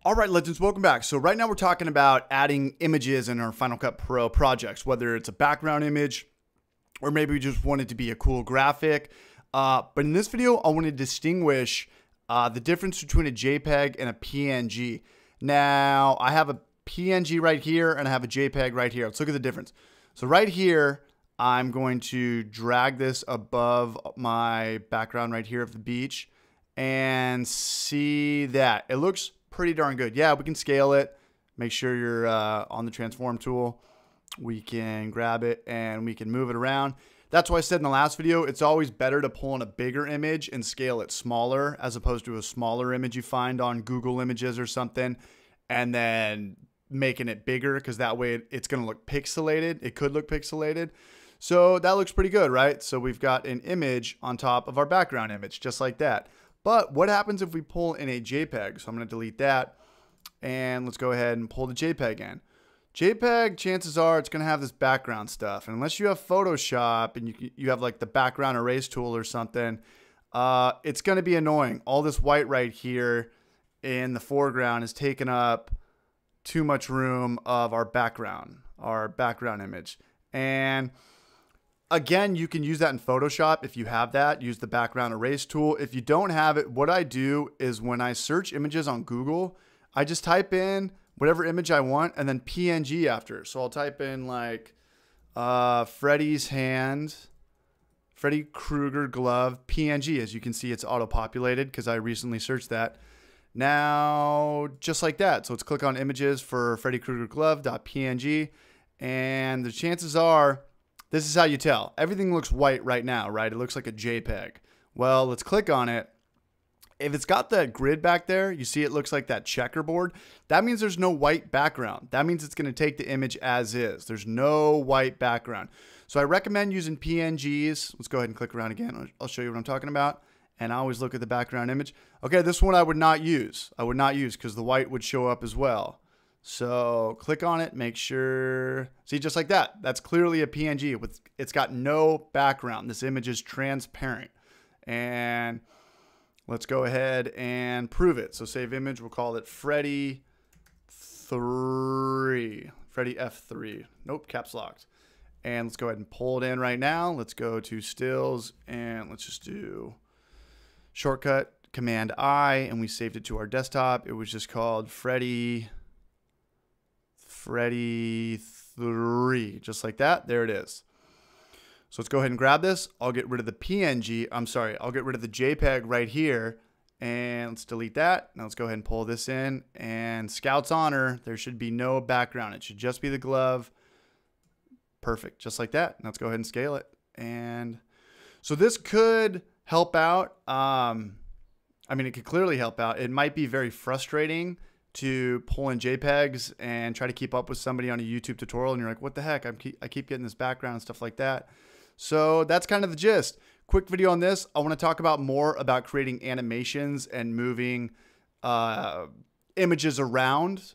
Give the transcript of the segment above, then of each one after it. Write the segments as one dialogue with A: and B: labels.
A: All right, legends, welcome back. So right now we're talking about adding images in our Final Cut Pro projects, whether it's a background image or maybe we just want it to be a cool graphic. But in this video, I want to distinguish the difference between a JPEG and a PNG. Now, I have a PNG right here and I have a JPEG right here. Let's look at the difference. So right here, I'm going to drag this above my background right here of the beach and see that. It looks pretty darn good. Yeah, we can scale it. Make sure you're on the transform tool. We can grab it and we can move it around. That's why I said in the last video, it's always better to pull in a bigger image and scale it smaller as opposed to a smaller image you find on Google Images or something and then making it bigger, because that way it's going to look pixelated. It could look pixelated. So that looks pretty good, right? So we've got an image on top of our background image, just like that. But what happens if we pull in a JPEG? So I'm going to delete that and let's go ahead and pull the JPEG in. JPEG, chances are it's going to have this background stuff. And unless you have Photoshop and you have like the background erase tool or something, it's going to be annoying. All this white right here in the foreground is taking up too much room of our background image. And again, you can use that in Photoshop if you have that. Use the background erase tool. If you don't have it, what I do is when I search images on Google, I just type in whatever image I want and then PNG after. So I'll type in like Freddy's hand, Freddy Krueger glove, PNG. As you can see, it's auto-populated because I recently searched that. Now, just like that. So let's click on images for Freddy Krueger glove.png. And the chances are, this is how you tell. Everything looks white right now, right? It looks like a JPEG. Well, let's click on it. If it's got that grid back there, you see it looks like that checkerboard. That means there's no white background. That means it's going to take the image as is. There's no white background. So I recommend using PNGs. Let's go ahead and click around again. I'll show you what I'm talking about. And I always look at the background image. Okay, this one I would not use. I would not use because the white would show up as well. So click on it, make sure, see, just like that. That's clearly a PNG. It's got no background. This image is transparent. And let's go ahead and prove it. So save image, we'll call it Freddy 3. Freddy F3. Nope, caps locked. And let's go ahead and pull it in right now. Let's go to stills and let's just do shortcut Command I, and we saved it to our desktop. It was just called Freddy 3, just like that. There it is. So let's go ahead and grab this. I'll get rid of the PNG. I'm sorry. I'll get rid of the JPEG right here and let's delete that. Now let's go ahead and pull this in, and Scout's honor, there should be no background. It should just be the glove. Perfect. Just like that. Now let's go ahead and scale it. And so this could help out. I mean, it could clearly help out. It might be very frustrating to pull in JPEGs and try to keep up with somebody on a YouTube tutorial and you're like, what the heck? I keep getting this background and stuff like that. So that's kind of the gist. Quick video on this. I want to talk about more about creating animations and moving images around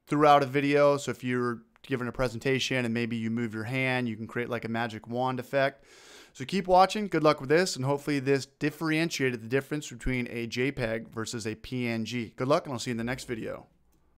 A: throughout a video. So if you're giving a presentation and maybe you move your hand, you can create like a magic wand effect. So keep watching. Good luck with this. And hopefully this differentiated the difference between a JPEG versus a PNG. Good luck, and I'll see you in the next video.